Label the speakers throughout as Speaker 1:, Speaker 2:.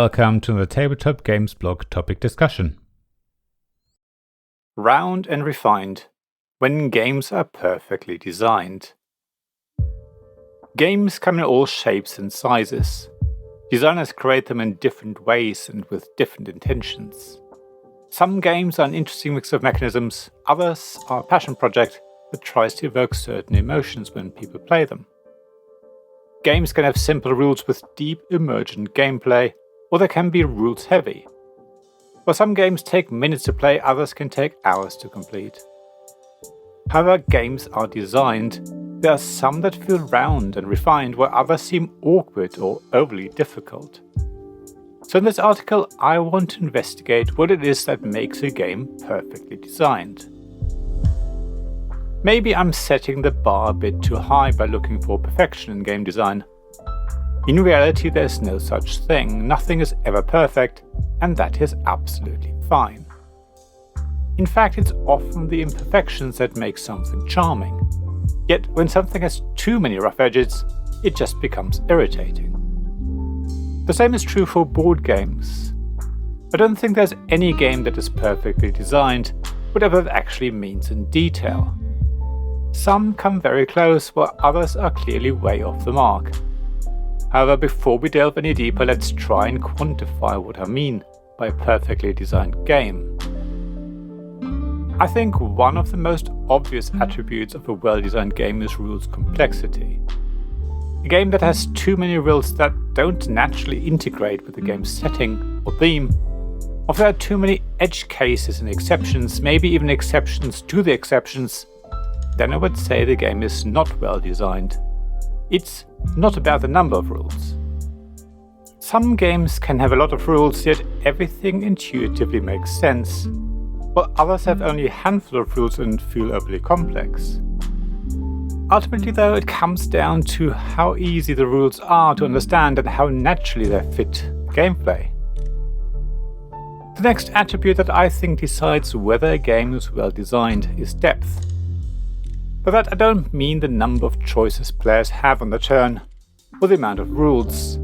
Speaker 1: welcome to the Tabletop Games blog topic discussion.
Speaker 2: Round and refined, when games are perfectly designed. Games come in all shapes and sizes. Designers create them in different ways and with different intentions. Some games are an interesting mix of mechanisms, others are a passion project that tries to evoke certain emotions when people play them. Games can have simple rules with deep emergent gameplay, or they can be rules heavy. While some games take minutes to play, others can take hours to complete. However games are designed, there are some that feel round and refined, while others seem awkward or overly difficult. So in this article, I want to investigate what it is that makes a game perfectly designed. Maybe I'm setting the bar a bit too high by looking for perfection in game design. In reality, there's no such thing, nothing is ever perfect, and that is absolutely fine. In fact, it's often the imperfections that make something charming. Yet when something has too many rough edges, it just becomes irritating. The same is true for board games. I don't think there's any game that is perfectly designed, whatever that actually means in detail. Some come very close, while others are clearly way off the mark. However, before we delve any deeper, let's try and quantify what I mean by a perfectly designed game. I think one of the most obvious attributes of a well-designed game is rules complexity. A game that has too many rules that don't naturally integrate with the game's setting or theme, or if there are too many edge cases and exceptions, maybe even exceptions to the exceptions, then I would say the game is not well designed. It's not about the number of rules. Some games can have a lot of rules, yet everything intuitively makes sense, while others have only a handful of rules and feel overly complex. Ultimately though, it comes down to how easy the rules are to understand and how naturally they fit gameplay. The next attribute that I think decides whether a game is well designed is depth. By that I don't mean the number of choices players have on the turn, or the amount of rules.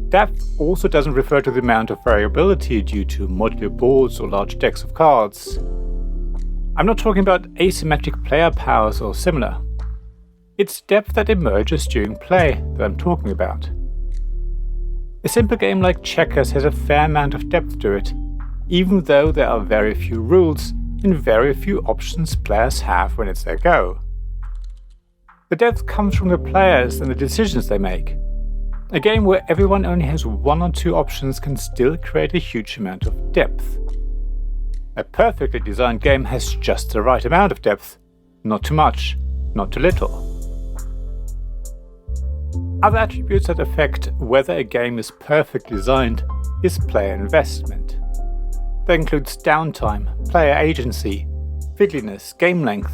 Speaker 2: Depth also doesn't refer to the amount of variability due to modular boards or large decks of cards. I'm not talking about asymmetric player powers or similar. It's depth that emerges during play that I'm talking about. A simple game like checkers has a fair amount of depth to it, even though there are very few rules and very few options players have when it's their go. The depth comes from the players and the decisions they make. A game where everyone only has one or two options can still create a huge amount of depth. A perfectly designed game has just the right amount of depth, not too much, not too little. Other attributes that affect whether a game is perfectly designed is player investment. That includes downtime, player agency, fiddliness, game length,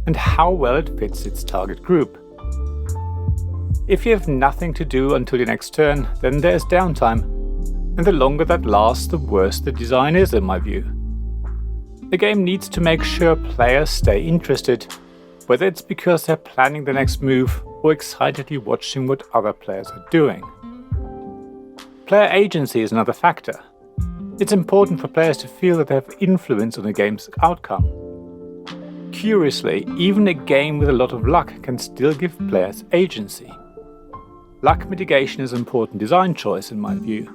Speaker 2: and how well it fits its target group. If you have nothing to do until your next turn, then there's downtime, and the longer that lasts, the worse the design is in my view. The game needs to make sure players stay interested, whether it's because they're planning the next move or excitedly watching what other players are doing. Player agency is another factor. It's important for players to feel that they have influence on the game's outcome. Curiously, even a game with a lot of luck can still give players agency. Luck mitigation is an important design choice in my view.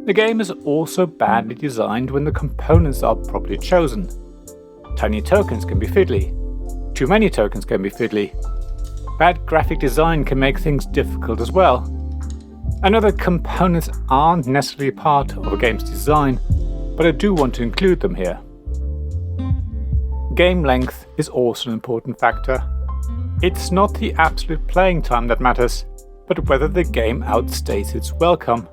Speaker 2: The game is also badly designed when the components are properly chosen. Tiny tokens can be fiddly. Too many tokens can be fiddly. Bad graphic design can make things difficult as well. I know that components aren't necessarily part of a game's design, but I do want to include them here. Game length is also an important factor. It's not the absolute playing time that matters, but whether the game outstays its welcome.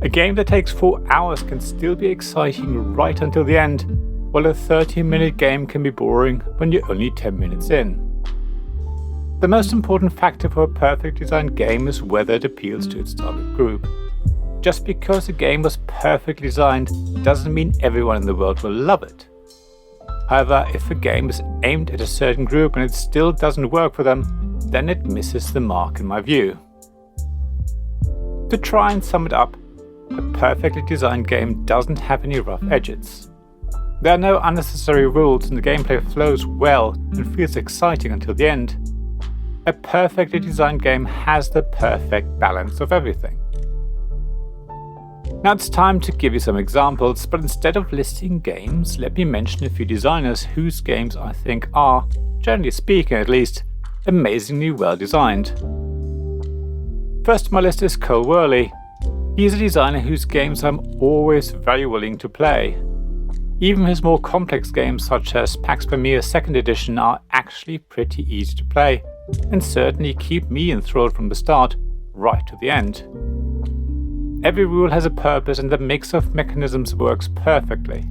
Speaker 2: A game that takes 4 hours can still be exciting right until the end, while a 30-minute game can be boring when you're only 10 minutes in. The most important factor for a perfectly designed game is whether it appeals to its target group. Just because a game was perfectly designed doesn't mean everyone in the world will love it. However, if a game is aimed at a certain group and it still doesn't work for them, then it misses the mark in my view. To try and sum it up, a perfectly designed game doesn't have any rough edges. There are no unnecessary rules and the gameplay flows well and feels exciting until the end. A perfectly designed game has the perfect balance of everything. Now it's time to give you some examples, but instead of listing games, let me mention a few designers whose games I think are, generally speaking at least, amazingly well designed. First on my list is Cole Worley. He is a designer whose games I'm always very willing to play. Even his more complex games such as Pax Pamir 2nd Edition are actually pretty easy to play, and certainly keep me enthralled from the start, right to the end. Every rule has a purpose and the mix of mechanisms works perfectly.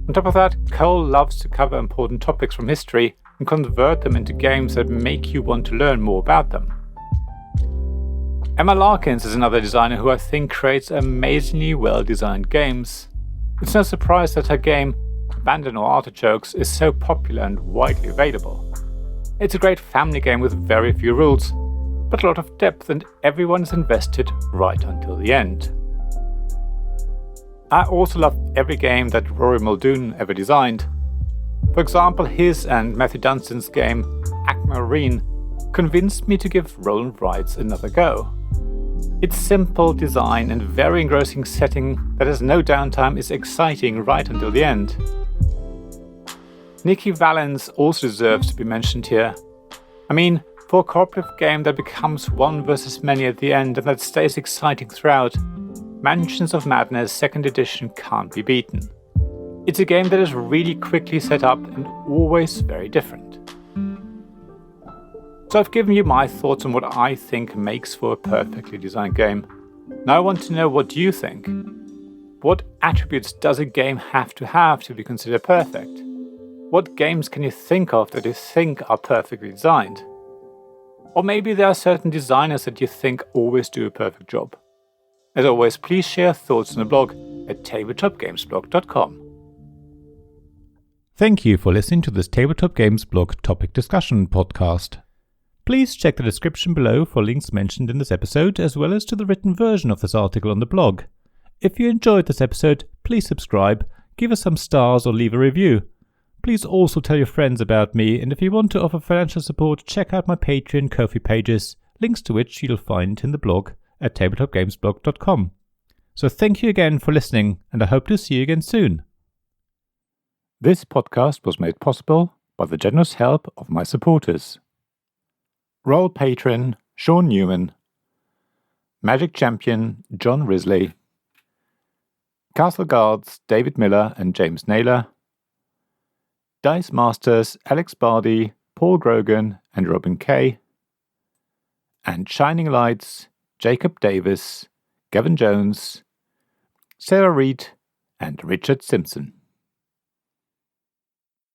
Speaker 2: On top of that, Cole loves to cover important topics from history and convert them into games that make you want to learn more about them. Emma Larkins is another designer who I think creates amazingly well-designed games. It's no surprise that her game, Abandon All Artichokes, is so popular and widely available. It's a great family game with very few rules, but a lot of depth and everyone is invested right until the end. I also love every game that Rory Muldoon ever designed. For example, his and Matthew Dunstan's game, Aquamarine, convinced me to give Roll and Rides another go. Its simple design and very engrossing setting that has no downtime is exciting right until the end. Nikki Valens also deserves to be mentioned here. I mean, for a cooperative game that becomes one versus many at the end and that stays exciting throughout, Mansions of Madness 2nd Edition can't be beaten. It's a game that is really quickly set up and always very different. So I've given you my thoughts on what I think makes for a perfectly designed game. Now I want to know what you think. What attributes does a game have to be considered perfect? What games can you think of that you think are perfectly designed? Or maybe there are certain designers that you think always do a perfect job. As always, please share thoughts on the blog at tabletopgamesblog.com.
Speaker 1: Thank you for listening to this Tabletop Games Blog topic discussion podcast. Please check the description below for links mentioned in this episode, as well as to the written version of this article on the blog. If you enjoyed this episode, please subscribe, give us some stars or leave a review. Please also tell your friends about me, and if you want to offer financial support, check out my Patreon and Ko-fi pages, links to which you'll find in the blog at tabletopgamesblog.com. So thank you again for listening, and I hope to see you again soon.
Speaker 2: This podcast was made possible by the generous help of my supporters. Royal Patron Sean Newman, Magic Champion John Risley, Castle Guards David Miller and James Naylor, Dice Masters Alex Bardi, Paul Grogan and Robin Kay, and Shining Lights Jacob Davis, Gavin Jones, Sarah Reed and Richard Simpson.